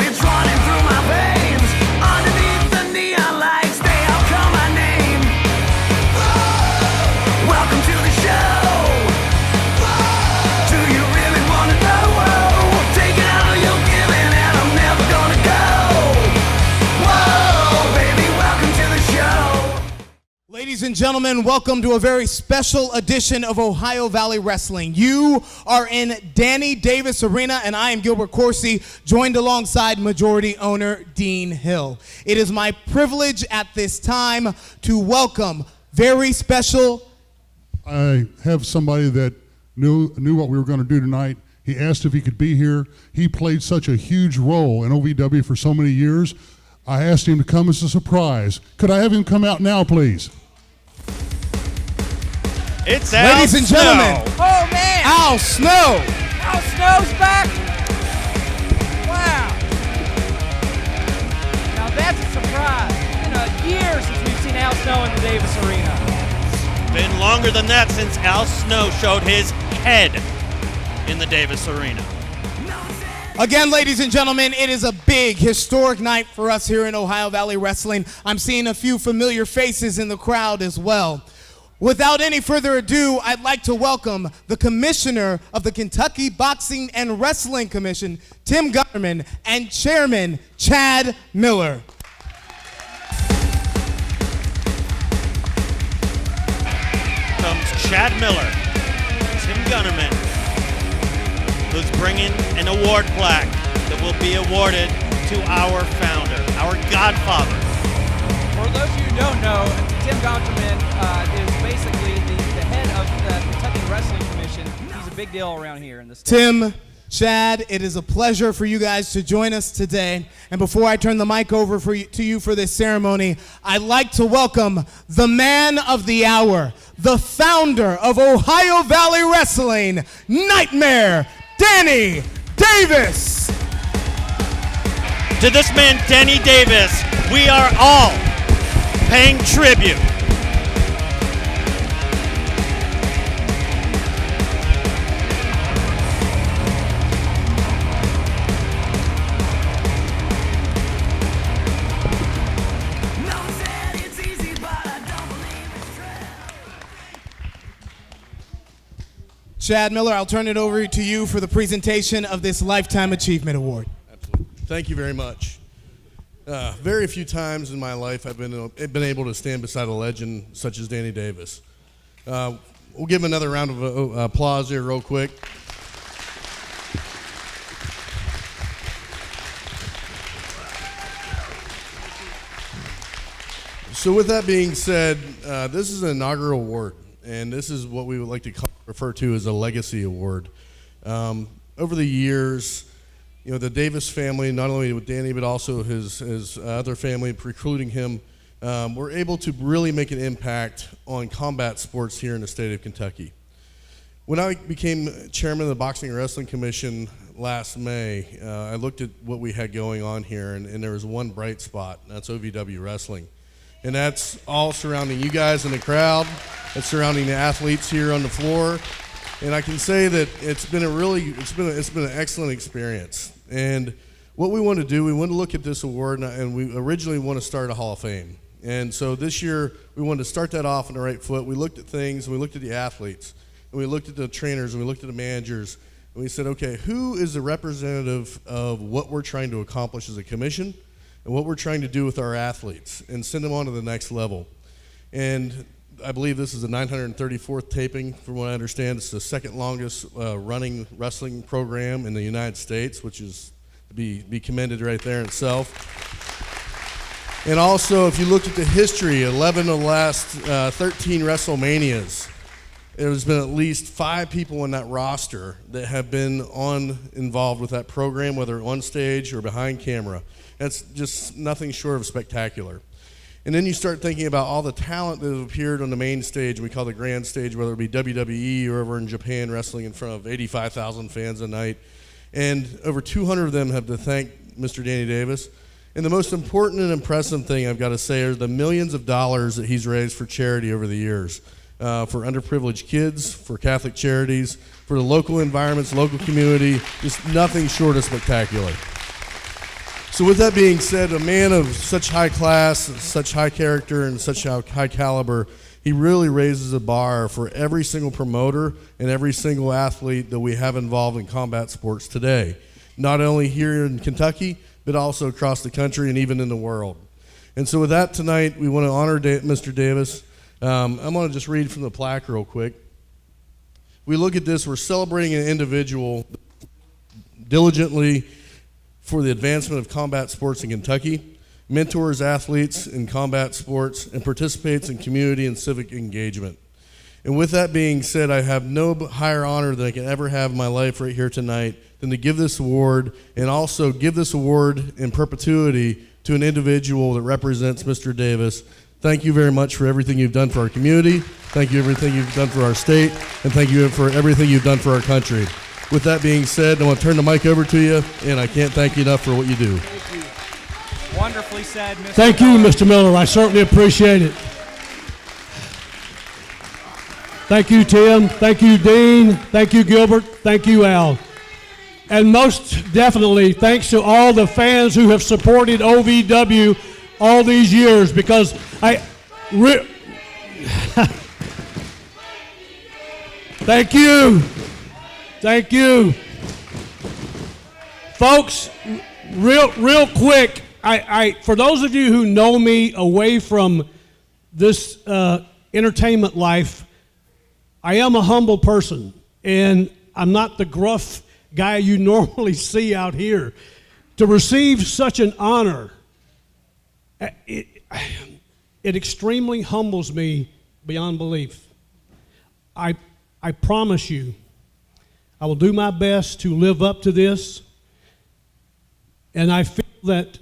It's running through my veins. Underneath the neon lights, they all call my name. Welcome to the show. Do you really want to know? Take it all you're giving and I'm never gonna go. Whoa, baby, welcome to the show. Ladies and gentlemen, welcome to a very special edition of Ohio Valley Wrestling. You are in Danny Davis Arena, and I am Gilbert Corsi, joined alongside majority owner Dean Hill. It is my privilege at this time to welcome very special. I have somebody that knew what we were going to do tonight. He asked if he could be here. He played such a huge role in OVW for so many years. I asked him to come as a surprise. Could I have him come out now, please? It's Al Ladies and gentlemen, Oh, man! Al Snow. Al Snow's back? Wow. Now that's a surprise. It's been a year since we've seen Al Snow in the Davis Arena. Been longer than that since Al Snow showed his head in the Davis Arena. Again, ladies and gentlemen, it is a big, historic night for us here in Ohio Valley Wrestling. I'm seeing a few familiar faces in the crowd as well. Without any further ado, I'd like to welcome the Commissioner of the Kentucky Boxing and Wrestling Commission, Tim Gunnerman, and Chairman Chad Miller. Comes Chad Miller, Tim Gunnerman, who's bringing an award plaque that will be awarded to our founder, our godfather. For those of you who don't know, Tim Gunnerman is basically the head of the Kentucky Wrestling Commission. He's a big deal around here in the state. Tim, Chad, it is a pleasure for you guys to join us today. And before I turn the mic over to you for this ceremony, I'd like to welcome the man of the hour, the founder of Ohio Valley Wrestling, Nightmare, Danny Davis. To this man, Danny Davis, we are all paying tribute. Chad Miller, I'll turn it over to you for the presentation of this Lifetime Achievement Award. Absolutely. Thank you very much. Very few times in my life I've been able to stand beside a legend such as Danny Davis. We'll give him another round of applause here real quick. So with that being said, this is an inaugural award, and this is what we would like to refer to as a legacy award. Over the years, you know, the Davis family, not only with Danny, but also his other family, precluding him, were able to really make an impact on combat sports here in the state of Kentucky. When I became chairman of the Boxing and Wrestling Commission last May, I looked at what we had going on here, and there was one bright spot, and that's OVW Wrestling. And that's all surrounding you guys in the crowd, it's surrounding the athletes here on the floor. And I can say that it's been an excellent experience. And what we want to do, we want to look at this award, and we originally want to start a Hall of Fame. And so this year, we wanted to start that off on the right foot. We looked at things, and we looked at the athletes, and we looked at the trainers, and we looked at the managers, and we said, okay, who is the representative of what we're trying to accomplish as a commission and what we're trying to do with our athletes and send them on to the next level? And I believe this is the 934th taping, from what I understand. It's the second longest running wrestling program in the United States, which is to be commended right there in itself. And also, if you looked at the history, 11 of the last 13 WrestleManias, there's been at least 5 people on that roster that have been involved with that program, whether on stage or behind camera. That's just nothing short of spectacular. And then you start thinking about all the talent that have appeared on the main stage, we call the grand stage, whether it be WWE or over in Japan, wrestling in front of 85,000 fans a night. And over 200 of them have to thank Mr. Danny Davis. And the most important and impressive thing I've got to say are the millions of dollars that he's raised for charity over the years, for underprivileged kids, for Catholic charities, for the local environments, local community, just nothing short of spectacular. So with that being said, a man of such high class, such high character, and such high caliber, he really raises the bar for every single promoter and every single athlete that we have involved in combat sports today, not only here in Kentucky, but also across the country and even in the world. And so with that tonight, we want to honor Mr. Davis. I'm going to just read from the plaque real quick. We look at this, we're celebrating an individual diligently for the advancement of combat sports in Kentucky, mentors athletes in combat sports, and participates in community and civic engagement. And with that being said, I have no higher honor than I can ever have in my life right here tonight than to give this award, and also give this award in perpetuity to an individual that represents Mr. Davis. Thank you very much for everything you've done for our community. Thank you for everything you've done for our state, and thank you for everything you've done for our country. With that being said, I want to turn the mic over to you, and I can't thank you enough for what you do. Thank you. Wonderfully said, Mr. Thank you, Mr. Miller. I certainly appreciate it. Thank you, Tim. Thank you, Dean. Thank you, Gilbert. Thank you, Al. And most definitely, thanks to all the fans who have supported OVW all these years, because thank you. Thank you. Folks, real quick, for those of you who know me away from this entertainment life, I am a humble person, and I'm not the gruff guy you normally see out here. To receive such an honor, it extremely humbles me beyond belief. I promise you, I will do my best to live up to this, and I feel that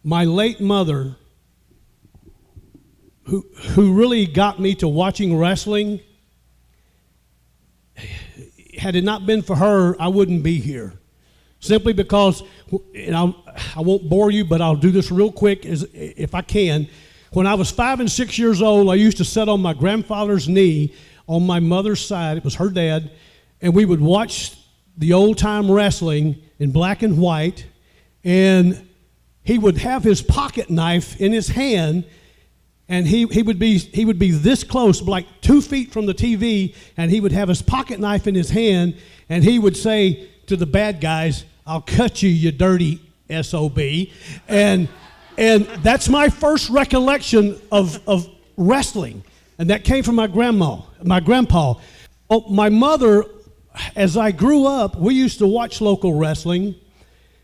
my late mother, who really got me to watching wrestling, had it not been for her, I wouldn't be here. Simply because, and I won't bore you, but I'll do this real quick if I can. When I was 5 and 6 years old, I used to sit on my grandfather's knee on my mother's side. It was her dad, and we would watch the old-time wrestling in black and white, and he would have his pocket knife in his hand, and he would be this close, like 2 feet from the TV, and he would have his pocket knife in his hand, and he would say to the bad guys, "I'll cut you, you dirty SOB." And that's my first recollection of wrestling, and that came from my grandpa. Oh, my mother, as I grew up, we used to watch local wrestling,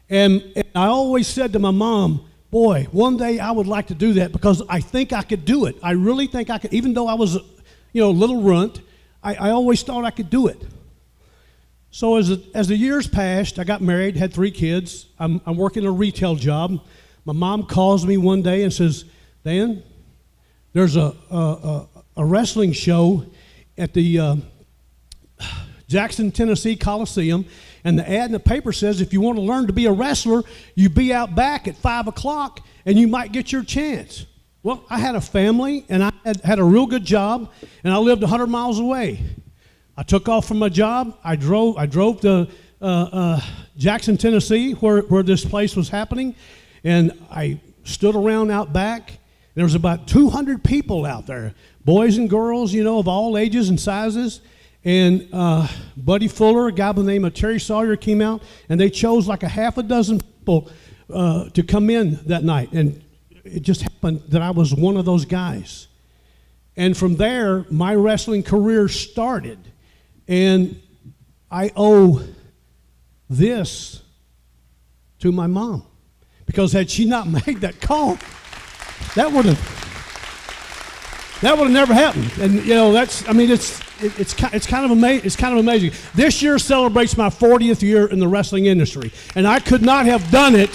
and I always said to my mom, boy, one day I would like to do that, because I think I could do it. I really think I could, even though I was, a little runt, I always thought I could do it. So as the years passed, I got married, had 3 kids. I'm working a retail job. My mom calls me one day and says, "Dan, there's a wrestling show at the Jackson, Tennessee Coliseum, and the ad in the paper says if you want to learn to be a wrestler, you be out back at 5 o'clock and you might get your chance." Well, I had a family, and I had a real good job, and I lived 100 miles away. I took off from my job. I drove to Jackson, Tennessee, where this place was happening, and I stood around out back. There was about 200 people out there, boys and girls, of all ages and sizes. And Buddy Fuller, a guy by the name of Terry Sawyer, came out, and they chose like a half a dozen people to come in that night. And it just happened that I was one of those guys. And from there, my wrestling career started. And I owe this to my mom. Because had she not made that call, that would have never happened. And it's kind of amazing. This year celebrates my 40th year in the wrestling industry, and I could not have done it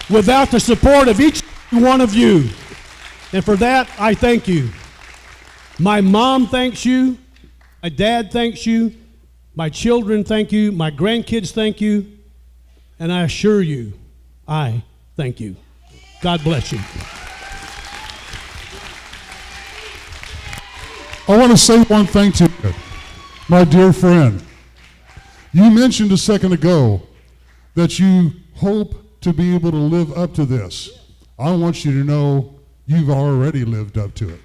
without the support of each one of you. And for that, I thank you. My mom thanks you. My dad thanks you. My children thank you. My grandkids thank you. And I assure you, I thank you. God bless you. I want to say one thing to you, my dear friend. You mentioned a second ago that you hope to be able to live up to this. I want you to know you've already lived up to it.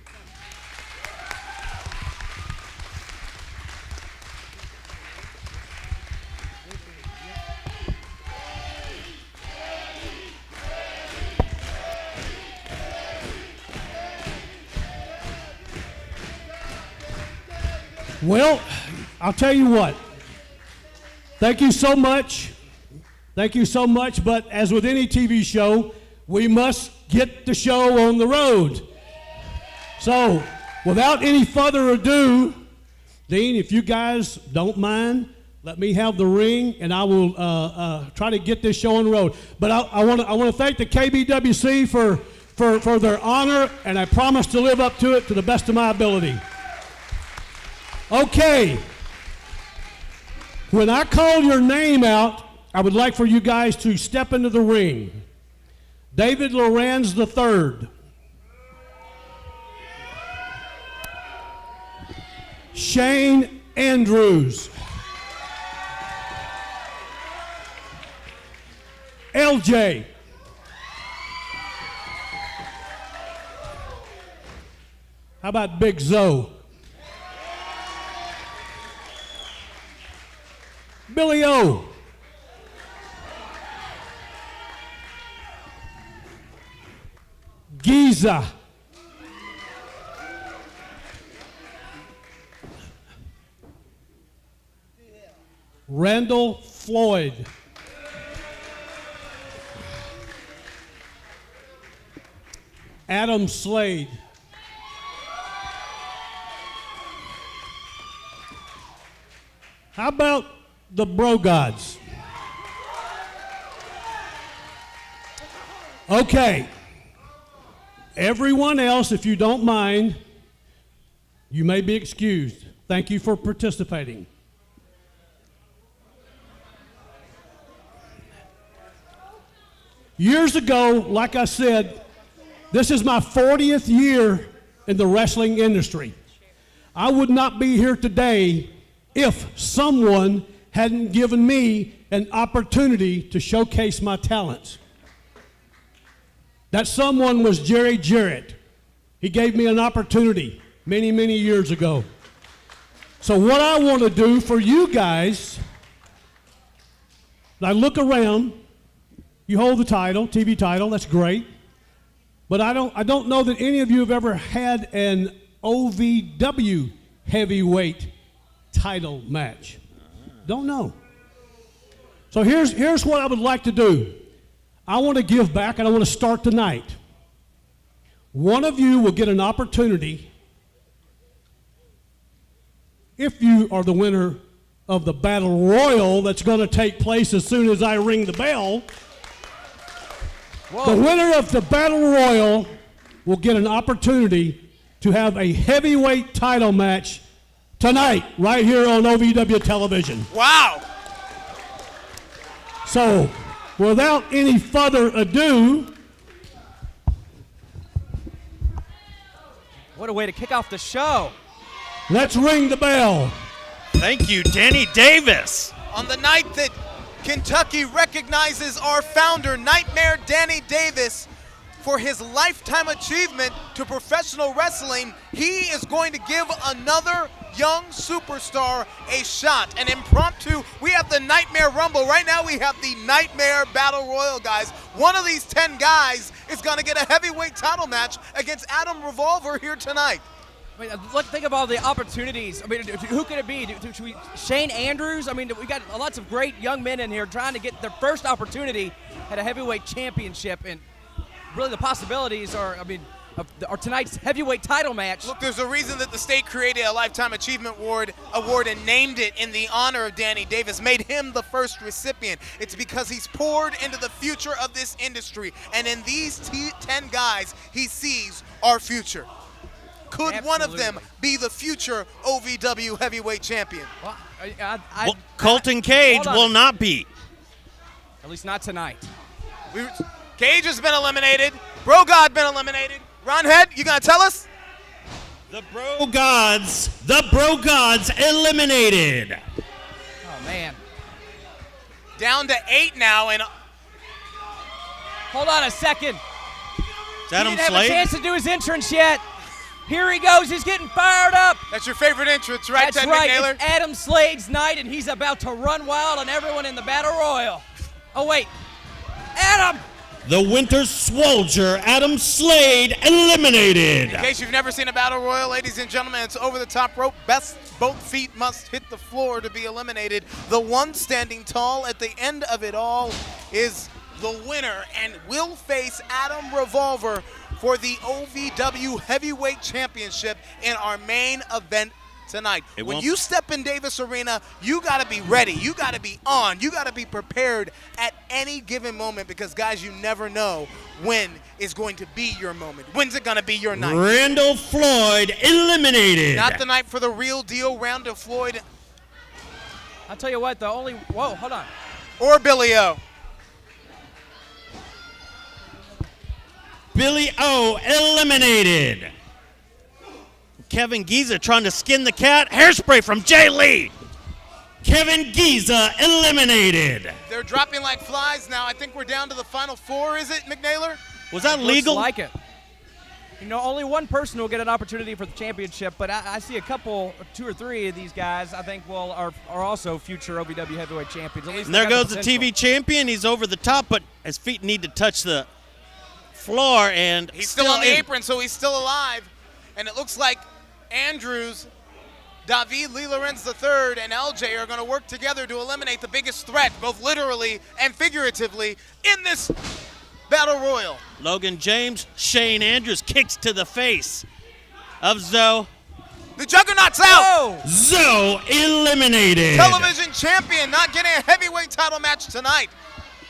Well, I'll tell you what. Thank you so much. Thank you so much. But as with any TV show, we must get the show on the road. So, without any further ado, Dean, if you guys don't mind, let me have the ring, and I will try to get this show on the road. But I want to thank the KBWC for their honor, and I promise to live up to it to the best of my ability. Okay. When I call your name out, I would like for you guys to step into the ring. David Lorenz III. Shane Andrews. LJ. How about Big Zoe? Billy O. Giza. Randall Floyd. Adam Slade. How about the Bro Gods? Okay. Everyone else, if you don't mind, you may be excused. Thank you for participating. Years ago, like I said, this is my 40th year in the wrestling industry. I would not be here today if someone hadn't given me an opportunity to showcase my talents. That someone was Jerry Jarrett. He gave me an opportunity many, many years ago. So what I want to do for you guys, I look around, you hold the title, TV title, that's great. But I don't know that any of you have ever had an OVW heavyweight title match. Don't know. So here's what I would like to do. I want to give back, and I want to start tonight. One of you will get an opportunity, if you are the winner of the Battle Royal that's going to take place as soon as I ring the bell. Whoa. The winner of the Battle Royal will get an opportunity to have a heavyweight title match tonight, right here on OVW television. Wow. So, without any further ado, What a way to kick off the show. let's ring the bell. Thank you, Danny Davis. On the night that Kentucky recognizes our founder, Nightmare Danny Davis, for his lifetime achievement to professional wrestling, he is going to give another young superstar a shot. An impromptu, we have the Nightmare Rumble. Right now we have the Nightmare Battle Royal, guys. One of these 10 guys is going to get a heavyweight title match against Adam Revolver here tonight. I mean, let's think of all the opportunities. I mean, who could it be? Shane Andrews? I mean, we got lots of great young men in here trying to get their first opportunity at a heavyweight championship, and really the possibilities are, I mean, of tonight's heavyweight title match. Look, there's a reason that the state created a Lifetime Achievement Award and named it in the honor of Danny Davis, made him the first recipient. It's because he's poured into the future of this industry, and in these 10 guys, he sees our future. Could Absolutely. one of them be the future OVW heavyweight champion? Well, Colton Cage hold on. will not be. At least not tonight. Cage has been eliminated. Bro God been eliminated. Ron Head, you gonna tell us? The Bro Gods eliminated. Oh, man. Down to 8 now, and Hold on a second. Is Adam He didn't have a Slade? chance to do his entrance yet. Here he goes. He's getting fired up. that's your favorite entrance, right, That's Ted right. McNaylor? It's Adam Slade's night, and he's about to run wild on everyone in the Battle Royal. Oh, wait. Adam! The Winter Soldier, Adam Slade, eliminated. In case you've never seen a battle royal, ladies and gentlemen, it's over the top rope. Both feet must hit the floor to be eliminated. The one standing tall at the end of it all is the winner and will face Adam Revolver for the OVW Heavyweight Championship in our main event tonight. It When won't- you step in Davis Arena, you got to be ready. You got to be on. You got to be prepared at any given moment because, guys, you never know when is going to be your moment. When's it going to be your night? Randall Floyd eliminated. Not the night for the real deal, Randall Floyd I'll tell you what, the only... Whoa, hold on. or Billy O. Billy O eliminated. Kevin Giza trying to skin the cat. Hairspray from Jay Lee. Kevin Giza eliminated. They're dropping like flies now. I think we're down to the final 4, is it, McNaylor? Was that Looks legal? like it. You know, only one person will get an opportunity for the championship, but I see a couple, 2 or 3 of these guys I think are also future OVW heavyweight champions. At least And they there got goes the potential. TV champion. He's over the top, but his feet need to touch the floor, and He's still on the in. apron, so he's still alive. And it looks like Andrews, David Lee Lorenz III, and LJ are going to work together to eliminate the biggest threat, both literally and figuratively, in this Battle Royal. Logan James, Shane Andrews kicks to the face of Zoe. The Juggernaut's out. Whoa! Zoe eliminated. Television champion not getting a heavyweight title match tonight.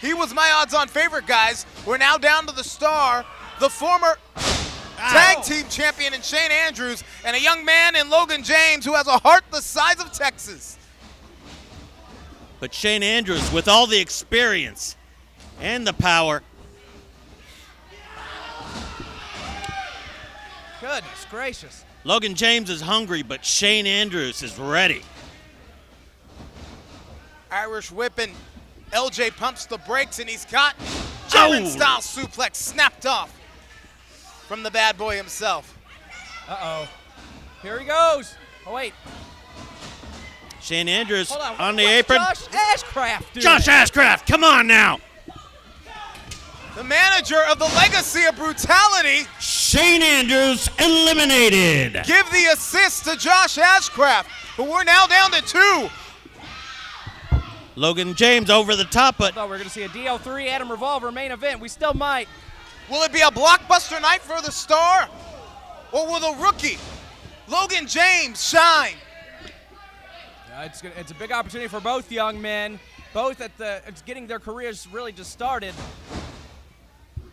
He was my odds-on favorite, guys. We're now down to the star, the former tag team champion in Shane Andrews, and a young man in Logan James who has a heart the size of Texas. But Shane Andrews, with all the experience and the power, Goodness gracious. Logan James is hungry, but Shane Andrews is ready. Irish whipping. LJ pumps the brakes, and he's got German-style suplex snapped off from the bad boy himself. Uh-oh. Here he goes. Oh, wait. Shane Andrews Hold on. on the What's apron. Josh Ashcraft doing? Josh Ashcraft, come on now. The manager of the Legacy of Brutality, Shane Andrews eliminated. give the assist to Josh Ashcraft, but we're now down to 2. Logan James over the top, but thought we were going to see a DL3 Adam Revolver main event. We still might. Will it be a blockbuster night for the star? Or will the rookie, Logan James, shine? It's a big opportunity for both young men. Both it's getting their careers really just started.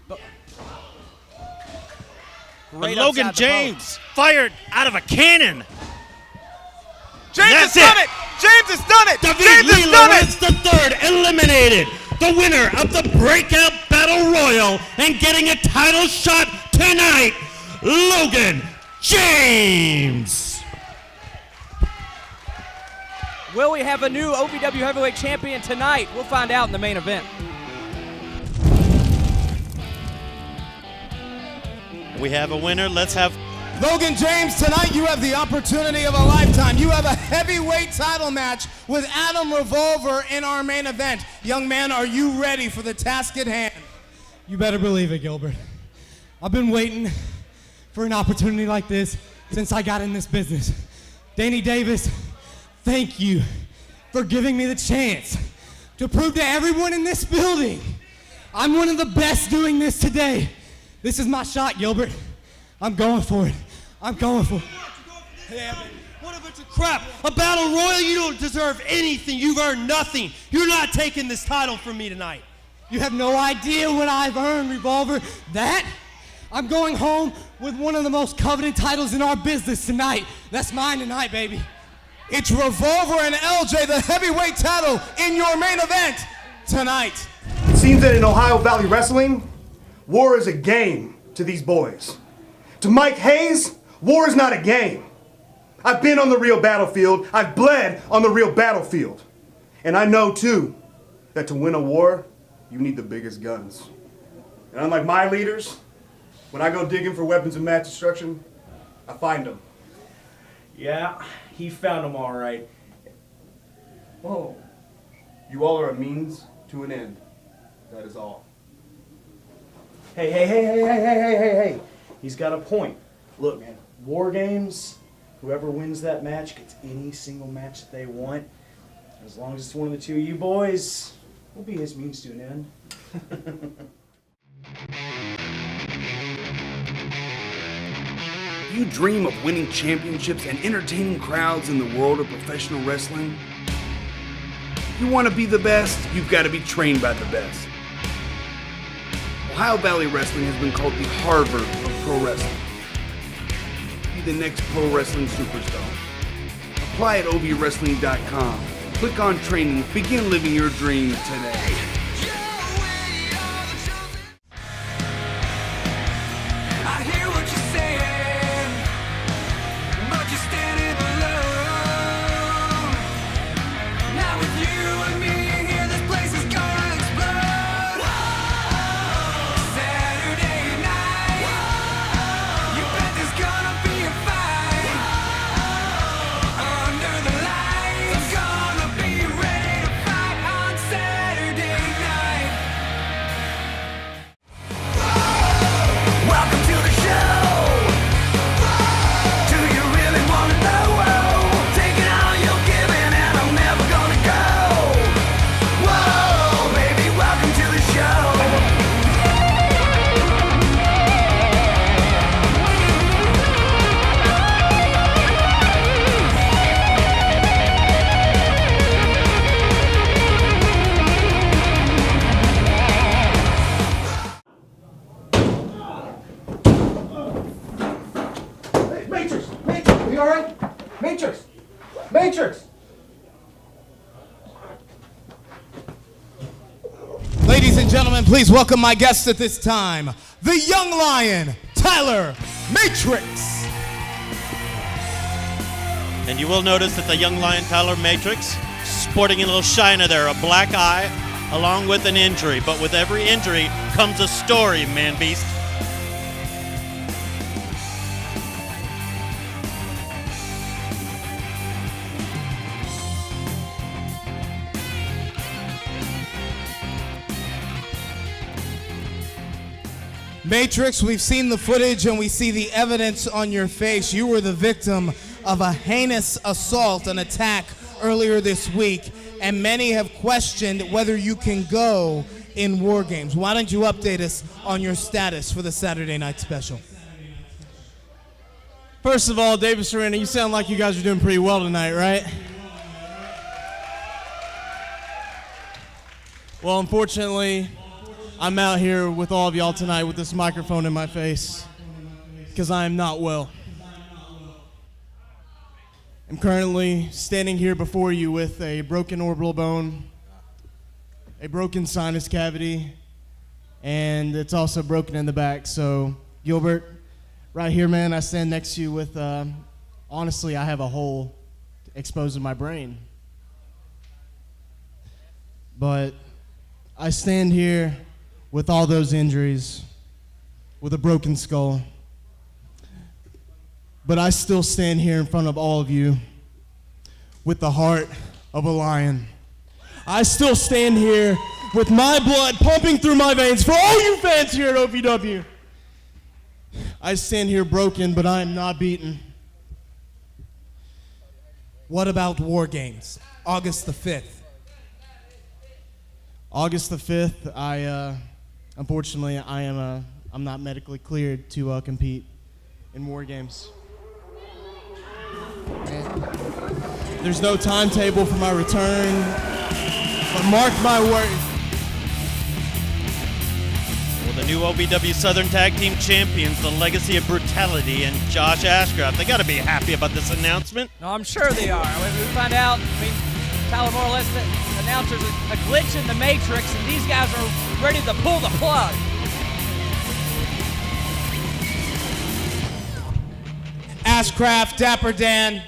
But Great Logan upside to both. James fired out of a cannon. James has That's done it. it! James has done it! David James Lee has done Lorenz it! III eliminated. The winner of the Breakout Battle Royal and getting a title shot tonight, Logan James. Will we have a new OVW heavyweight champion tonight? We'll find out in the main event. We have a winner. Let's have Logan James, tonight you have the opportunity of a lifetime. You have a heavyweight title match with Adam Revolver in our main event. Young man, are you ready for the task at hand? You better believe it, Gilbert. I've been waiting for an opportunity like this since I got in this business. Danny Davis, thank you for giving me the chance to prove to everyone in this building I'm one of the best doing this today. This is my shot, Gilbert. I'm going for it. I'm going for it. Yeah, baby. What if it's a crap? A battle royal? You don't deserve anything. You've earned nothing. You're not taking this title from me tonight. You have no idea what I've earned, Revolver. That? I'm going home with one of the most coveted titles in our business tonight. That's mine tonight, baby. It's Revolver and LJ, the heavyweight title in your main event tonight. It seems that in Ohio Valley Wrestling, war is a game to these boys. To Mike Hayes, war is not a game. I've been on the real battlefield. I've bled on the real battlefield. And I know, too, that to win a war, you need the biggest guns. And unlike my leaders, when I go digging for weapons of mass destruction, I find them. Yeah, he found them all right. Whoa. You all are a means to an end. That is all. Hey. He's got a point. Look, man, war games, whoever wins that match gets any single match that they want. As long as it's one of the two of you boys, we'll be his means to an end. You dream of winning championships and entertaining crowds in the world of professional wrestling? If you want to be the best, you've got to be trained by the best. Ohio Valley Wrestling has been called the Harvard of pro wrestling. Be the next pro wrestling superstar. Apply at ovwrestling.com. Click on training. Begin living your dream today. I hear what you're saying, but you're standing alone. Now with you and me here, this place is gonna explode. Saturday night, you bet there's gonna be a fight. Under the lights, gonna be ready to fight on Saturday night. Welcome to the show. Do you really want to know? Taking all you're giving and I'm never gonna go. Whoa, baby, welcome to the show. Matrix! Matrix! Are you alright? Matrix! Matrix! Ladies and gentlemen, please welcome my guest at this time, the young lion, Tyler Matrix. And you will notice that the young lion Tyler Matrix sporting a little shiner there, a black eye, along with an injury. But with every injury comes a story, man beast. Matrix, we've seen the footage and we see the evidence on your face. You were the victim of a heinous assault, an attack earlier this week, and many have questioned whether you can go in War Games. Why don't you update us on your status for the Saturday night special? First of all, Davis Arena, you sound like you guys are doing pretty well tonight, right? Well, unfortunately, I'm out here with all of y'all tonight with this microphone in my face because I am not well. I'm currently standing here before you with a broken orbital bone, a broken sinus cavity, and it's also broken in the back. So, Gilbert, right here, man, I stand next to you with, honestly, I have a hole exposed in my brain. But I stand here with all those injuries, with a broken skull. But I still stand here in front of all of you with the heart of a lion. I still stand here with my blood pumping through my veins for all you fans here at OVW. I stand here broken, but I am not beaten. What about War Games, August the 5th? August the 5th, unfortunately, I'm not medically cleared to compete in War Games. There's no timetable for my return, but mark my words. Well, the new OVW Southern Tag Team Champions, the Legacy of Brutality, and Josh Ashcraft, they got to be happy about this announcement. No, I'm sure they are. When we find out, Tyler more or less announced there's a glitch in the Matrix, and these guys are ready to pull the plug. Ashcraft, Dapper Dan,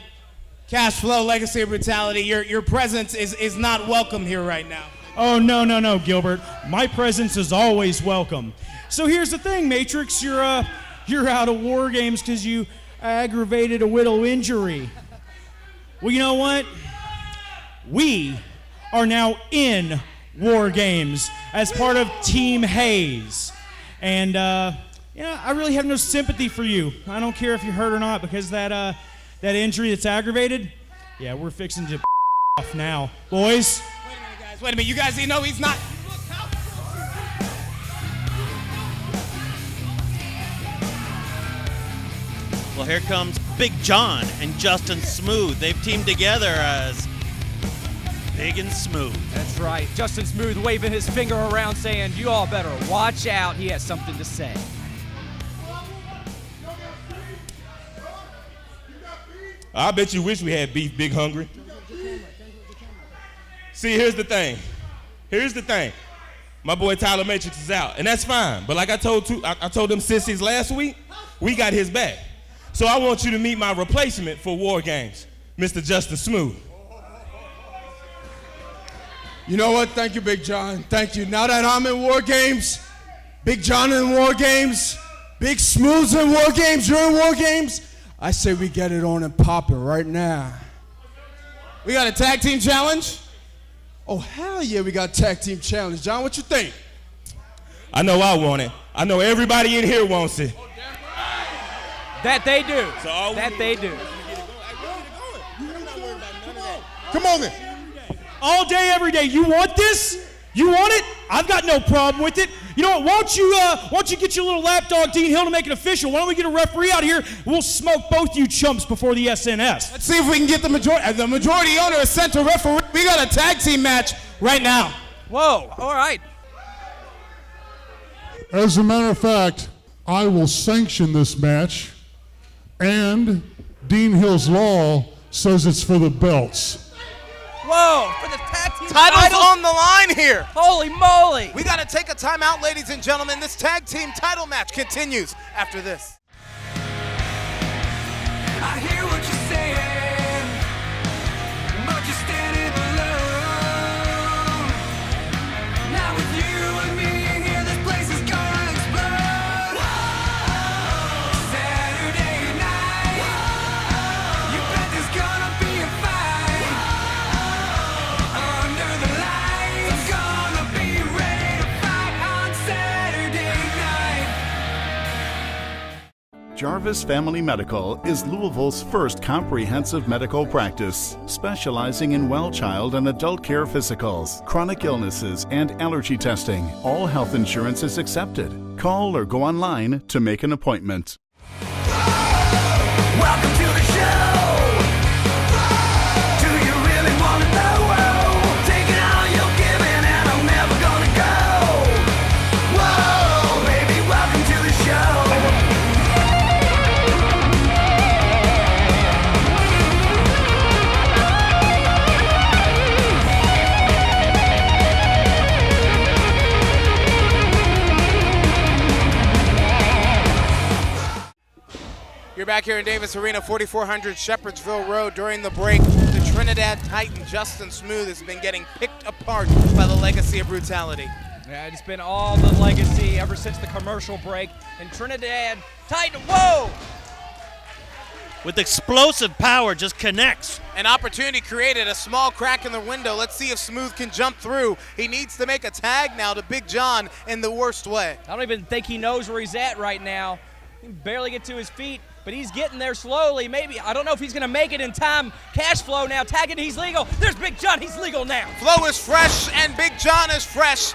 Cash Flow, Legacy of Brutality, your presence is not welcome here right now. Oh, no, Gilbert. My presence is always welcome. So here's the thing, Matrix. You're out of War Games because you aggravated a widow injury. Well, you know what? We are now in War Games as part of Team Hayes. And, I really have no sympathy for you. I don't care if you're hurt or not, because that injury that's aggravated, yeah, we're fixing to off now. Boys? Wait a minute, you guys didn't know he's not. Well, here comes Big John and Justin Smooth. They've teamed together as Big and Smooth. That's right. Justin Smooth waving his finger around saying, you all better watch out. He has something to say. I bet you wish we had beef, Big Hungry. See, here's the thing. My boy Tyler Matrix is out, and that's fine. But like I told them sissies last week, we got his back. So I want you to meet my replacement for War Games, Mr. Justin Smooth. You know what? Thank you, Big John. Thank you. Now that I'm in War Games, Big John in War Games, Big Smooth's in War Games, you're in War Games, I say we get it on and poppin' right now. We got a tag team challenge? Oh, hell yeah, we got tag team challenge. John, what you think? I know I want it. I know everybody in here wants it. That they do. So they do. Come on then. All day, every day. You want this? You want it? I've got no problem with it. You know what? Why don't you get your little lapdog Dean Hill to make it official? Why don't we get a referee out here? We'll smoke both you chumps before the SNS. Let's see if we can get the majority owner a center referee. We got a tag team match right now. Whoa, all right. As a matter of fact, I will sanction this match, and Dean Hill's Law says it's for the belts. Whoa, for the tag team Title's on the line here. Holy moly. We got to take a timeout, ladies and gentlemen. This tag team title match continues after this. I hear what you're saying, but you're standing alone. Not with you and me here, this place is gonna explode. Saturday night, you bet there's gonna be a fight. Under the lights, gonna be ready to fight on Saturday night. Jarvis Family Medical is Louisville's first comprehensive medical practice, specializing in well child and adult care physicals, chronic illnesses, and allergy testing. All health insurance is accepted. Call or go online to make an appointment. Welcome to the show. Do you really want to know? Taking all you're giving and I'm never gonna go. Whoa, baby, welcome to the show. You're back here in Davis Arena, 4400 Shepherdsville Road. During the break, the Trinidad Titan Justin Smooth has been getting picked apart by the legacy of brutality. Yeah, it's been all the legacy ever since the commercial break. And Trinidad Titan, whoa! With explosive power, just connects. An opportunity created, a small crack in the window. Let's see if Smooth can jump through. He needs to make a tag now to Big John in the worst way. I don't even think he knows where he's at right now. He can barely get to his feet, but he's getting there slowly. Maybe, I don't know if he's going to make it in time. Cash Flow now tagging, he's legal. There's Big John, he's legal now. Flow is fresh and Big John is fresh.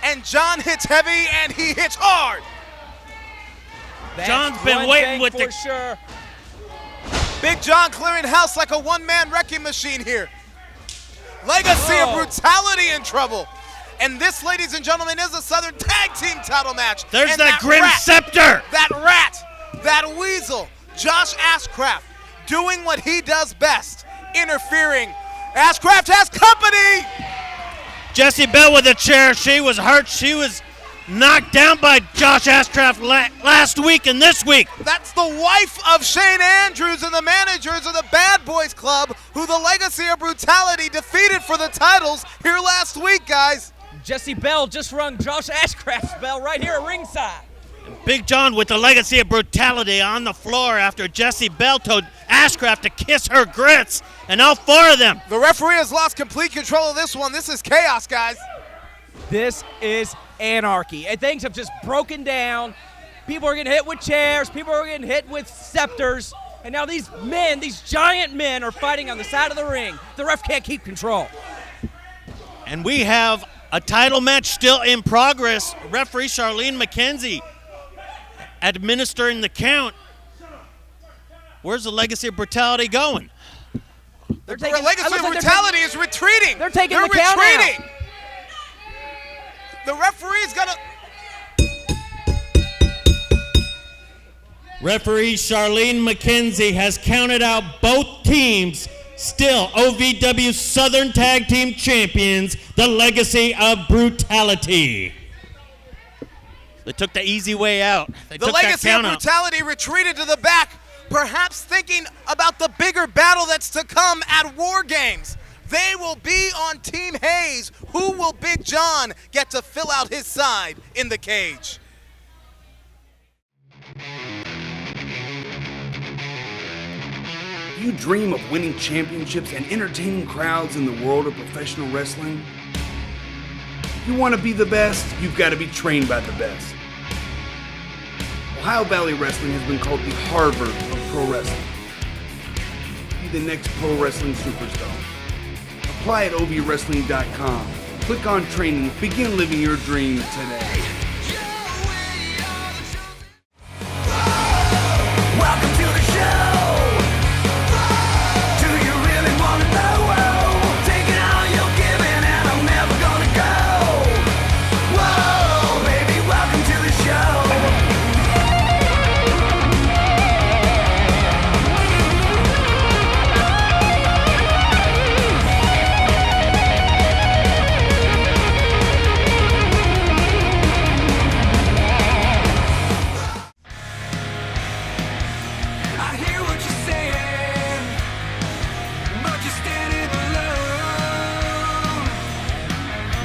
And John hits heavy and he hits hard. That's John's been one waiting thing with for the sure. Big John clearing house like a one-man wrecking machine here. Legacy of brutality in trouble. And this, ladies and gentlemen, is a Southern Tag Team title match. There's and that Grim Scepter. That rat, that weasel, Josh Ashcraft, doing what he does best, interfering. Ashcraft has company. Jessie Bell with a chair. She was hurt. She was knocked down by Josh Ashcraft last week and this week. That's the wife of Shane Andrews and the managers of the Bad Boys Club, who the Legacy of Brutality defeated for the titles here last week, guys. Jesse Bell just rung Josh Ashcraft's bell right here at ringside. Big John with the Legacy of Brutality on the floor after Jesse Bell told Ashcraft to kiss her grits, and all four of them. The referee has lost complete control of this one. This is chaos, guys. This is anarchy, and things have just broken down. People are getting hit with chairs, people are getting hit with scepters, and now these men, these giant men, are fighting on the side of the ring. The ref can't keep control. And we have a title match still in progress. Referee Charlene McKenzie administering the count. Where's the Legacy of Brutality going? The Legacy of Brutality is retreating. They're taking the count retreating. The referee's gonna. Referee Charlene McKenzie has counted out both teams. Still, OVW Southern Tag Team Champions, the Legacy of Brutality. They took the easy way out. The Legacy of Brutality retreated to the back, perhaps thinking about the bigger battle that's to come at War Games. They will be on Team Hayes. Who will Big John get to fill out his side in the cage? You dream of winning championships and entertaining crowds in the world of professional wrestling? If you want to be the best, you've got to be trained by the best. Ohio Valley Wrestling has been called the Harvard of pro wrestling. Be the next pro wrestling superstar. Apply at ovwrestling.com. Click on training. Begin living your dreams today. Welcome to the show. Do you really want to know? Taking all you're giving and I'm never gonna go. Whoa, baby, welcome to the show. I hear what you're saying, but you're standing alone.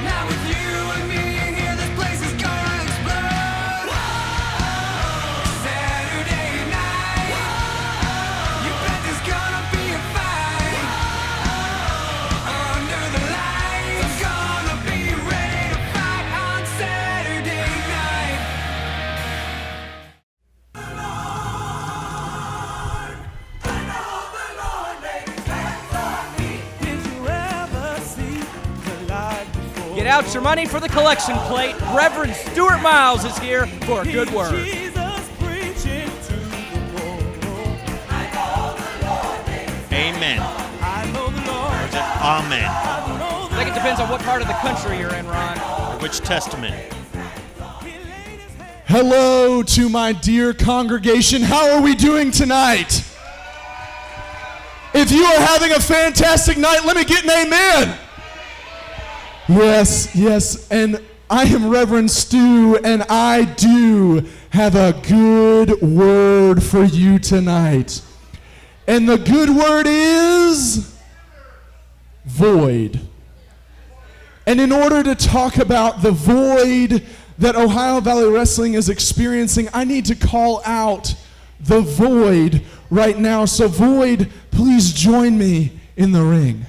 Now with you and me here, this place is gonna explode. Saturday night, you bet there's gonna be a fight. Under the lights, gonna be ready to fight on Saturday night. Get out your money for the collection plate. Reverend Stuart Miles is here for a good word. Amen. Or is it amen? I think it depends on what part of the country you're in, Ron. Or which testament? Hello to my dear congregation. How are we doing tonight? If you are having a fantastic night, let me get an amen. Yes, yes, and I am Reverend Stu, and I do have a good word for you tonight. And the good word is void. And in order to talk about the void that Ohio Valley Wrestling is experiencing, I need to call out the void right now. So void, please join me in the ring.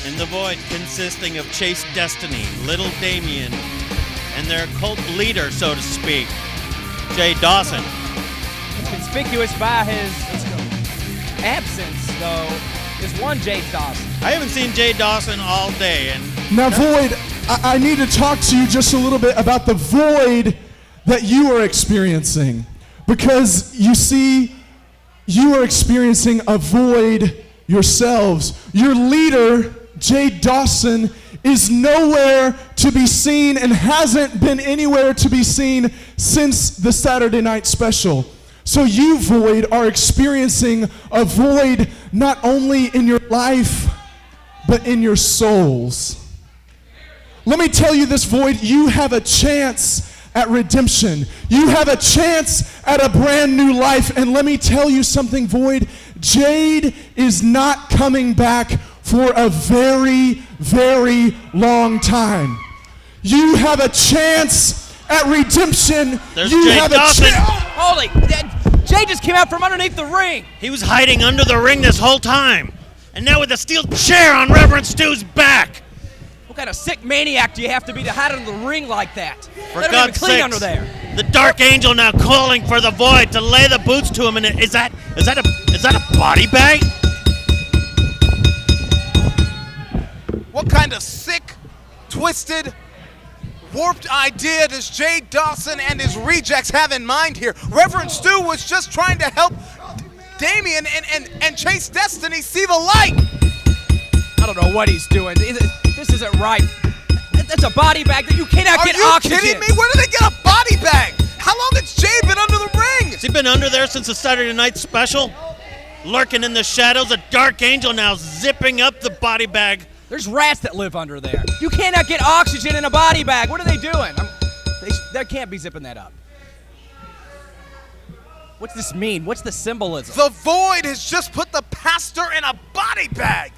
In the void, consisting of Chase Destiny, Little Damien, and their cult leader, so to speak, Jay Dawson. Conspicuous by his absence, though, is one Jay Dawson. I haven't seen Jay Dawson all day. And Now, Void, I need to talk to you just a little bit about the void that you are experiencing. Because, you see, you are experiencing a void yourselves. Your leader, Jay Dawson, is nowhere to be seen and hasn't been anywhere to be seen since the Saturday night special. So you, Void, are experiencing a void not only in your life, but in your souls. let me tell you this, Void, you have a chance at redemption. You have a chance at a brand new life. And let me tell you something, Void, Jade is not coming back for a very, very long time. You have a chance at redemption. There's you Jade have Dawson. a chance. Holy, Jay just came out from underneath the ring. He was hiding under the ring this whole time. And now with a steel chair on Reverend Stu's back. What kind of sick maniac do you have to be to hide under the ring like that? For They don't God's even clean sakes, under there. the Dark Angel now calling for the Void to lay the boots to him. And is that a body bag? What kind of sick, twisted, warped idea does Jade Dawson and his rejects have in mind here? Reverend Stu was just trying to help Damien and Chase Destiny see the light. I don't know what he's doing. This isn't right. That's a body bag that you cannot get oxygen. Are you kidding me? Where did they get a body bag? How long has Jade been under the ring? Has he been under there since the Saturday night special? Lurking in the shadows, a Dark Angel now zipping up the body bag. There's rats that live under there. You cannot get oxygen in a body bag. What are they doing? They can't be zipping that up. What's this mean? What's the symbolism? The Void has just put the pastor in a body bag.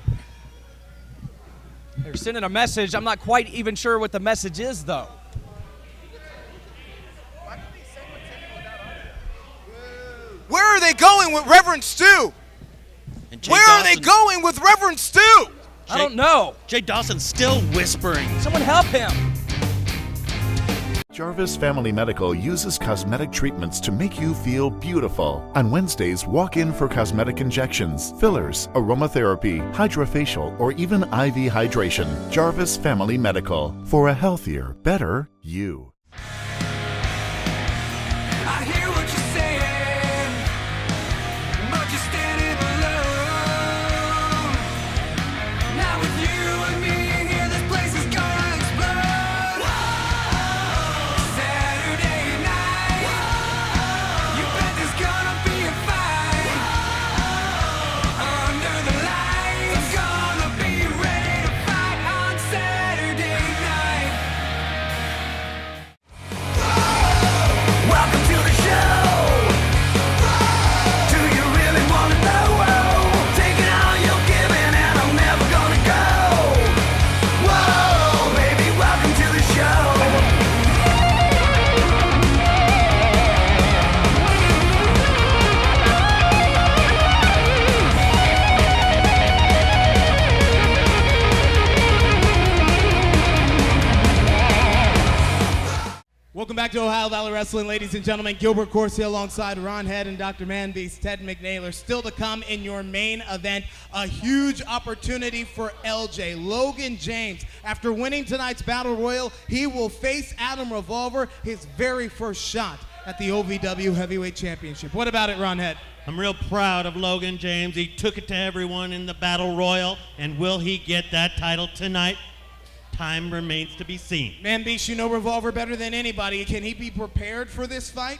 They're sending a message. I'm not quite even sure what the message is, though. Where are they going with Reverend Stu? Where are they going with Reverend Stu? I don't know. Jay Dawson's still whispering. Someone help him. Jarvis Family Medical uses cosmetic treatments to make you feel beautiful. On Wednesdays, walk in for cosmetic injections, fillers, aromatherapy, hydrofacial, or even IV hydration. Jarvis Family Medical, for a healthier, better you. I hear what you're saying, but you're standing alone. Now with you and me here, this place is gonna explode. Saturday night, you bet there's gonna be a fight. Under the lights, gonna be ready to fight on Saturday night. Welcome to the show. Do you really want to know? Taking all you're giving and I'm never gonna go. Whoa, baby, welcome to the show. Welcome back to Ohio Valley Wrestling, ladies and gentlemen. Gilbert Corsi alongside Ron Head and Dr. Manbeast, Ted McNaylor. Still to come in your main event, a huge opportunity for LJ. Logan James, after winning tonight's Battle Royal, he will face Adam Revolver, his very first shot at the OVW Heavyweight Championship. What about it, Ron Head? I'm real proud of Logan James. He took it to everyone in the Battle Royal, and will he get that title tonight? Time remains to be seen. Manbeast, you know Revolver better than anybody. Can he be prepared for this fight?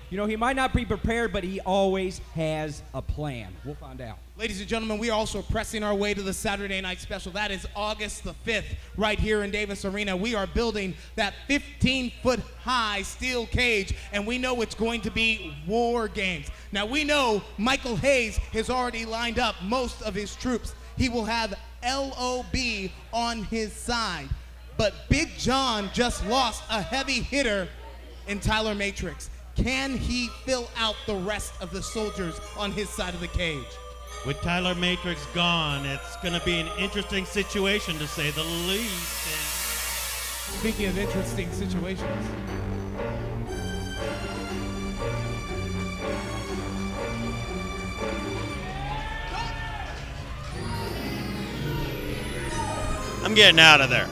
You know, he might not be prepared, but he always has a plan. We'll find out. Ladies and gentlemen, we are also pressing our way to the Saturday night special. That is August the 5th, right here in Davis Arena. We are building that 15-foot high steel cage, and we know it's going to be War Games. Now, we know Michael Hayes has already lined up most of his troops. He will have LOB on his side. But Big John just lost a heavy hitter in Tyler Matrix. Can he fill out the rest of the soldiers on his side of the cage? With Tyler Matrix gone, it's going to be an interesting situation, to say the least. Speaking of interesting situations. I'm getting out of there.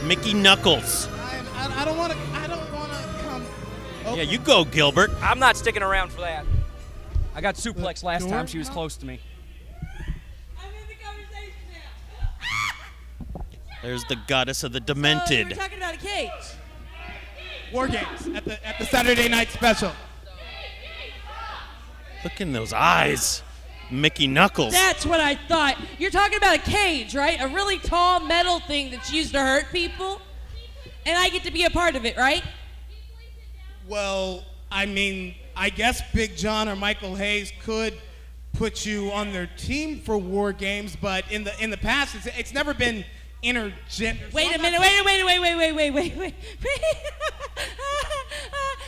Mickey Knuckles. I don't want to come. Okay. Yeah, you go, Gilbert. I'm not sticking around for that. I got suplexed last time she was close to me. There's the goddess of the demented. We're talking about a cage. War Games at the Saturday night special. Look in those eyes. Mickey Knuckles. That's what I thought. You're talking about a cage, right? A really tall metal thing that's used to hurt people? And I get to be a part of it, right? Well, I mean, I guess Big John or Michael Hayes could put you on their team for War Games, but in the past, it's never been intergender. Wait a minute, wait.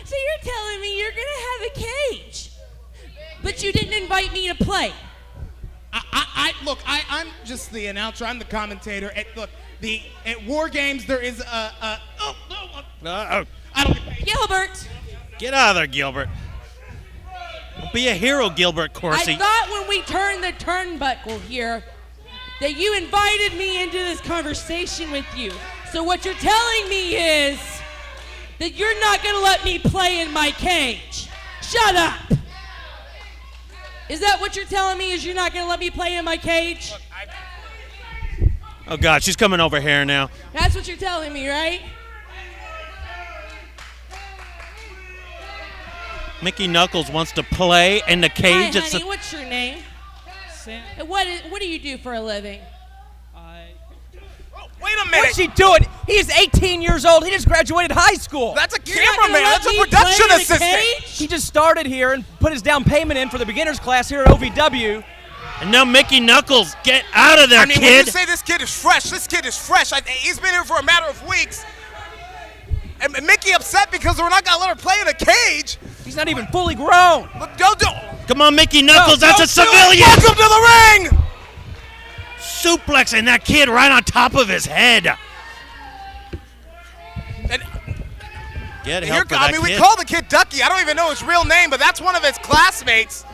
So you're telling me you're gonna have a cage, but you didn't invite me to play? Look, I'm just the announcer. I'm the commentator. At War Games there is I don't. Gilbert. Get out of there, Gilbert. Don't be a hero, Gilbert Corsi. I thought when we turned the turnbuckle here that you invited me into this conversation with you. So what you're telling me is that you're not going to let me play in my cage. Shut up. Is that what you're telling me, is you're not going to let me play in my cage? Oh, God, she's coming over here now. That's what you're telling me, right? Mickey Knuckles wants to play in the cage. Hi, honey, what's your name? Sam. What do you do for a living? Wait a minute. What's he doing? He is 18 years old. He just graduated high school. That's a cameraman. That's a production assistant. He just started here and put his down payment in for the beginner's class here at OVW. And now Mickey Knuckles, get out of there, I mean, kid. when you say this kid is fresh, he's been here for a matter of weeks. And Mickey upset because we're not going to let her play in a cage. He's not even fully grown. Look, don't do Come on, Mickey Knuckles, No, that's a don't do it. civilian. Welcome to the ring. Suplexing that kid right on top of his head. Get help for that kid. We call the kid Ducky. I don't even know his real name, but that's one of his classmates.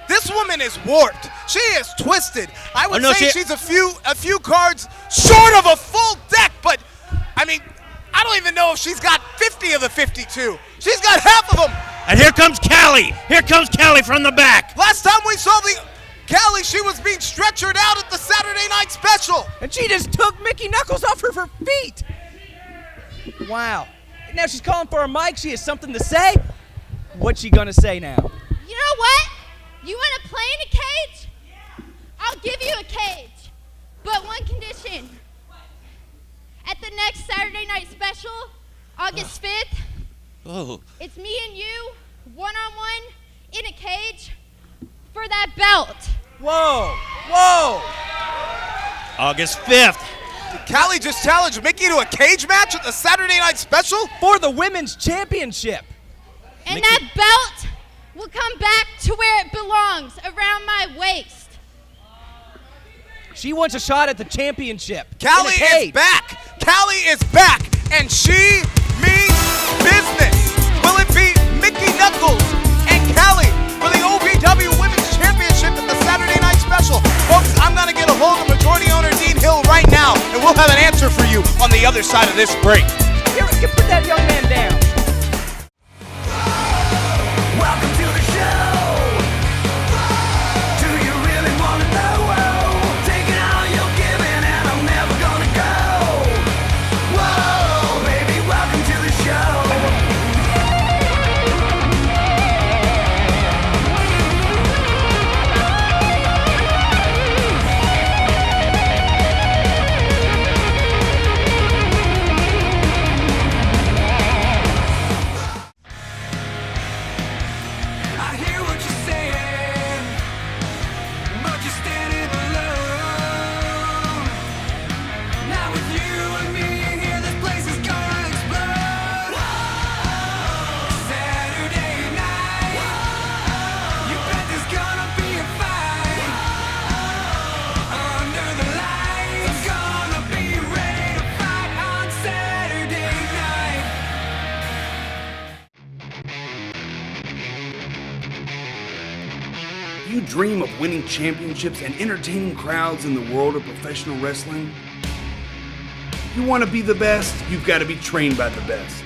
This woman is warped. She is twisted. I would say she's a few cards short of a full deck, but I mean, I don't even know if she's got 50 of the 52. She's got half of them. And here comes Callie. Here comes Callie from the back. Last time we saw Callie, she was being stretchered out at the Saturday Night Special. And she just took Mickey Knuckles off of her feet. Wow. Now she's calling for a mic. She has something to say. What's she going to say now? You know what? You want to play in a cage? I'll give you a cage. But one condition. At the next Saturday Night Special, August 5th, it's me and you, one-on-one, in a cage, for that belt. Whoa, whoa. August 5th. Did Callie just challenge Mickey to a cage match at the Saturday Night Special? For the Women's Championship. And that belt will come back to where it belongs, around my waist. She wants a shot at the championship. Callie is back. Callie is back, and she means business. Will it be Mickey Knuckles and Callie for the OVW Women's Championship at the Saturday Night Special? Folks, I'm going to get a hold of majority owner Dean Hill right now, and we'll have an answer for you on the other side of this break. Here, put that young man down. Welcome to the show. Do you really want to know? Taking all you're giving and I'm never gonna go. Whoa, baby, welcome to the show. I hear what you're saying, but you're standing alone. Now with you and me here, this place is gonna explode. Saturday night, you bet there's gonna be a fight. Under the lights, gonna be ready to fight on Saturday night. You dream of winning championships and entertaining crowds in the world of professional wrestling? You want to be the best, you've got to be trained by the best.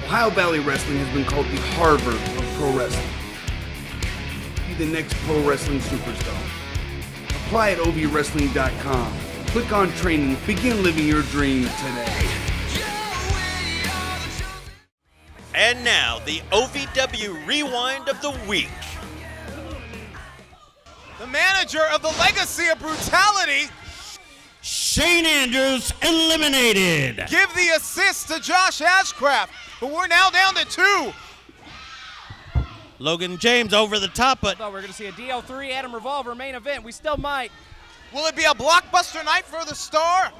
Ohio Valley Wrestling has been called the Harvard of pro wrestling. Be the next pro wrestling superstar. Apply at ovwrestling.com. Click on training. Begin living your dream today. And now, the OVW Rewind of the Week. manager of the Legacy of Brutality. Shane Andrews eliminated. Give the assist to Josh Ashcraft, but we're now down to 2. Logan James over the top, but We're going to see a DL3 Adam Revolver main event. We still might. Will it be a blockbuster night for the star?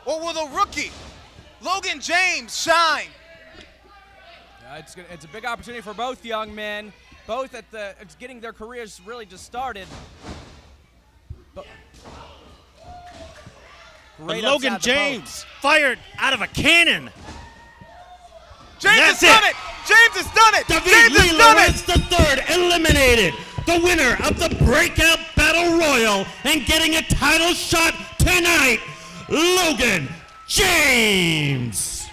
Or will the rookie, Logan James, shine? It's a big opportunity for both young men. Both it's getting their careers really just started. But Great Logan outside the James fired out of a cannon. James has That's done it! James has done it! David James Lee has done Lawrence it! III eliminated. The winner of the Breakout Battle Royal and getting a title shot tonight, Logan James.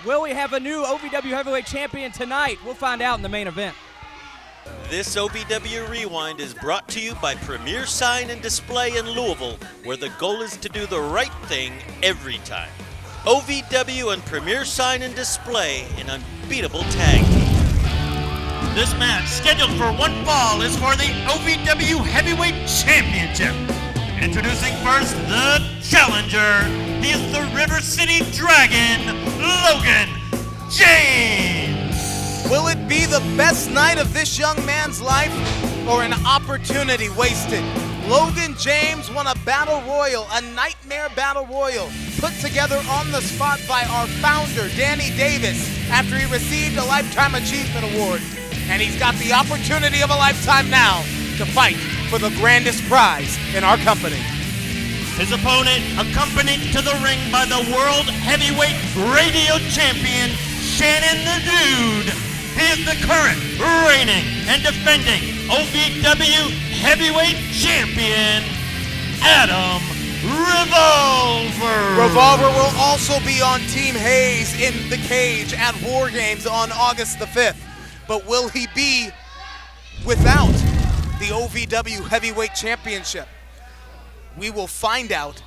Will we have a new OVW Heavyweight Champion tonight? We'll find out in the main event. This OVW Rewind is brought to you by Premier Sign and Display in Louisville, where the goal is to do the right thing every time. OVW and Premier Sign and Display, an unbeatable tag team. This match, scheduled for one fall, is for the OVW Heavyweight Championship. Introducing first the challenger. He is the River City Dragon, Logan James. Will it be the best night of this young man's life or an opportunity wasted? Logan James won a battle royal, a nightmare battle royal, put together on the spot by our founder, Danny Davis, after he received a Lifetime Achievement Award. And he's got the opportunity of a lifetime now to fight for the grandest prize in our company. His opponent, accompanied to the ring by the World Heavyweight Radio Champion, Shannon the Dude. He is the current, reigning, and defending OVW Heavyweight Champion, Adam Revolver. Revolver will also be on Team Hayes in the cage at War Games on August the 5th. But will he be without the OVW Heavyweight Championship? We will find out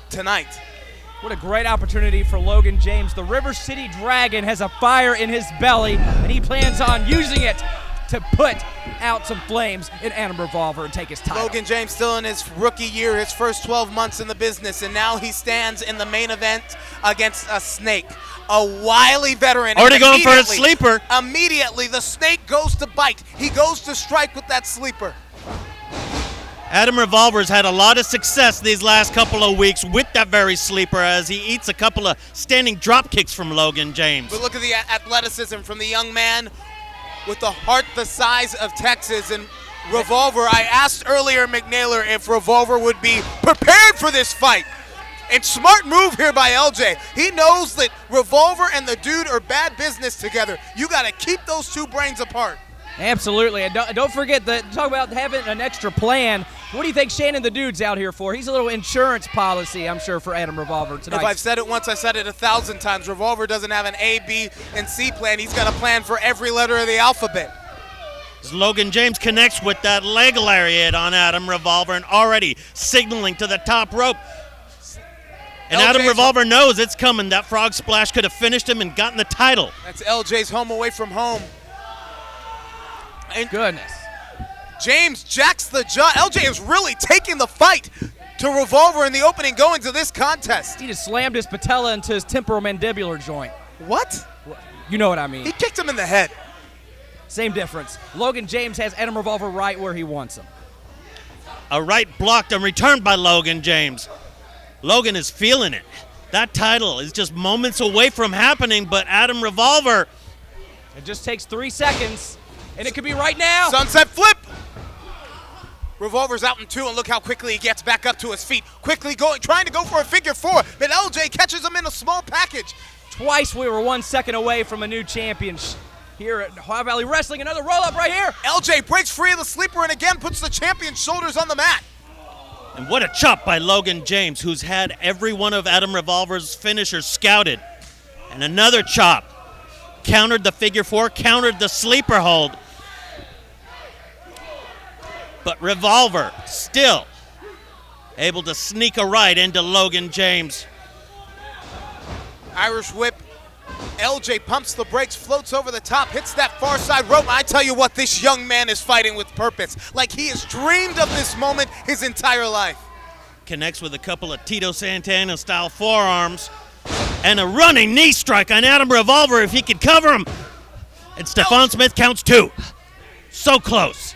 tonight. What a great opportunity for Logan James. The River City Dragon has a fire in his belly, and he plans on using it to put out some flames in Adam Revolver and take his title. Logan James still in his rookie year, his first 12 months in the business, and now he stands in the main event against a snake. A wily veteran. Already going for a sleeper. Immediately, the snake goes to bite. He goes to strike with that sleeper. Adam Revolver's had a lot of success these last couple of weeks with that very sleeper as he eats a couple of standing drop kicks from Logan James. But look at the athleticism from the young man with the heart the size of Texas. And Revolver, I asked earlier McNaylor if Revolver would be prepared for this fight. And smart move here by LJ. He knows that Revolver and the Dude are bad business together. You got to keep those two brains apart. Absolutely, and don't forget that. Talk about having an extra plan. What do you think Shannon the Dude's out here for? He's a little insurance policy, I'm sure, for Adam Revolver tonight. If I've said it once, I said it 1,000 times. Revolver doesn't have an A, B, and C plan. He's got a plan for every letter of the alphabet. As Logan James connects with that leg lariat on Adam Revolver and already signaling to the top rope. And Adam Revolver knows it's coming. That frog splash could have finished him and gotten the title. That's LJ's home away from home. And goodness. James jacks the jaw. LJ is really taking the fight to Revolver in the opening going to this contest. He just slammed his patella into his temporomandibular joint. What? You know what I mean. He kicked him in the head. Same difference. Logan James has Adam Revolver right where he wants him. A right blocked and returned by Logan James. Logan is feeling it. That title is just moments away from happening, but Adam Revolver. It just takes 3 seconds, and it could be right now. Sunset flip. Revolver's out in 2, and look how quickly he gets back up to his feet. Quickly trying to go for a figure 4, but LJ catches him in a small package. Twice we were 1 second away from a new champion here at Ohio Valley Wrestling. Another roll-up right here. LJ breaks free of the sleeper and again puts the champion's shoulders on the mat. And what a chop by Logan James, who's had every one of Adam Revolver's finishers scouted. And another chop. Countered the figure 4, countered the sleeper hold. But Revolver still able to sneak a right into Logan James. Irish whip LJ pumps the brakes, floats over the top, hits that far side rope. I tell you what, this young man is fighting with purpose. Like he has dreamed of this moment his entire life. Connects with a couple of Tito Santana-style forearms. And a running knee strike on Adam Revolver if he can cover him. And Stephon Smith counts 2. So close.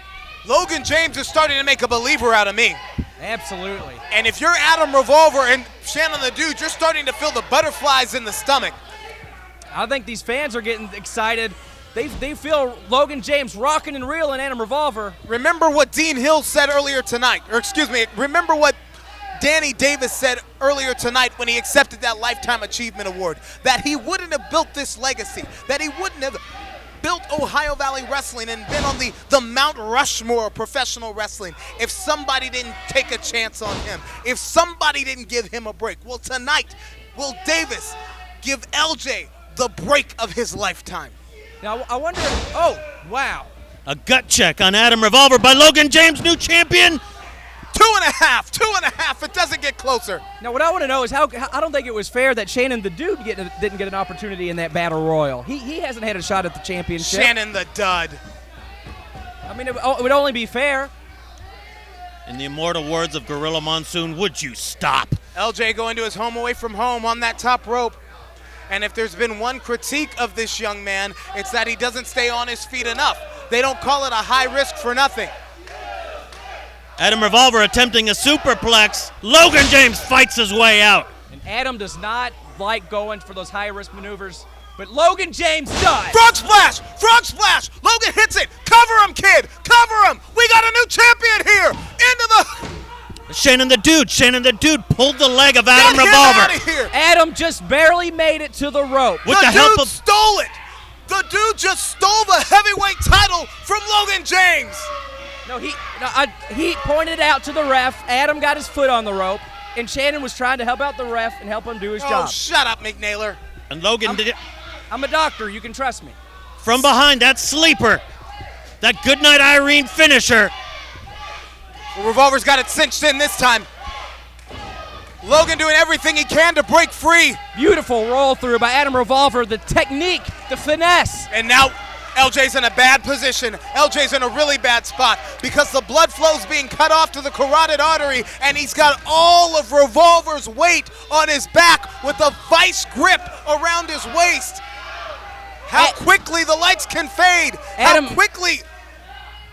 Logan James is starting to make a believer out of me. Absolutely. And if you're Adam Revolver and Shannon the Dude, you're starting to feel the butterflies in the stomach. I think these fans are getting excited. They feel Logan James rocking and reeling Adam Revolver. Remember what Dean Hill said earlier tonight, or excuse me, remember what Danny Davis said earlier tonight when he accepted that Lifetime Achievement Award, that he wouldn't have built this legacy, that he wouldn't have built Ohio Valley Wrestling and been on the Mount Rushmore of professional wrestling if somebody didn't take a chance on him, if somebody didn't give him a break. Well, tonight, will Davis give LJ the break of his lifetime? Now, I wonder, oh, wow. A gut check on Adam Revolver by Logan James, new champion. 2.5, it doesn't get closer. Now, what I want to know is how I don't think it was fair that Shannon the Dude didn't get an opportunity in that battle royal. He hasn't had a shot at the championship. Shannon the Dud. I mean, it would only be fair. In the immortal words of Gorilla Monsoon, would you stop? LJ going to his home away from home on that top rope. And if there's been one critique of this young man, it's that he doesn't stay on his feet enough. They don't call it a high risk for nothing. Adam Revolver attempting a superplex. Logan James fights his way out. And Adam does not like going for those high-risk maneuvers, but Logan James does. Frog splash! Frog splash! Logan hits it! Cover him, kid! Cover him! We got a new champion here! Into the... Shannon the Dude pulled the leg of Get Adam him Revolver. out of here! Adam just barely made it to the rope. With the help of... stole it! The dude just stole the heavyweight title from Logan James! No, he pointed out to the ref. Adam got his foot on the rope, and Shannon was trying to help out the ref and help him do his job. Oh, shut up, McNailer. And Logan did it. I'm a doctor. You can trust me. From behind, that sleeper. That Goodnight Irene finisher. Well, Revolver's got it cinched in this time. Logan doing everything he can to break free. Beautiful roll through by Adam Revolver. The technique, the finesse. And now LJ's in a bad position. LJ's in a really bad spot because the blood flow's being cut off to the carotid artery, and he's got all of Revolver's weight on his back with a vice grip around his waist. How quickly the lights can fade. How quickly.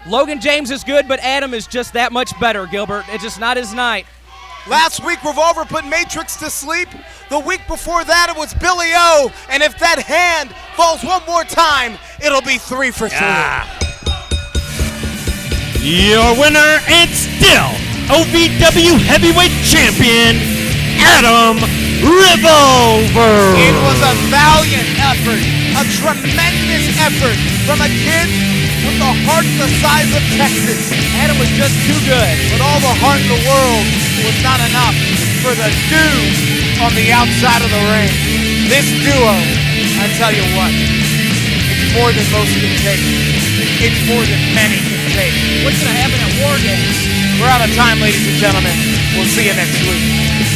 Logan James is good, but Adam is just that much better, Gilbert. It's just not his night. Last week, Revolver put Matrix to sleep. The week before that, it was Billy O. And if that hand falls one more time, it'll be 3 for 3. Your winner and still OVW Heavyweight Champion, Adam Revolver. It was a valiant effort, a tremendous effort from a kid with a heart the size of Texas. Adam was just too good. But all the heart in the world was not enough for the dude on the outside of the ring. This duo, I tell you what, it's more than most can take. It's more than many can take. What's going to happen at War Games? We're out of time, ladies and gentlemen. We'll see you next week.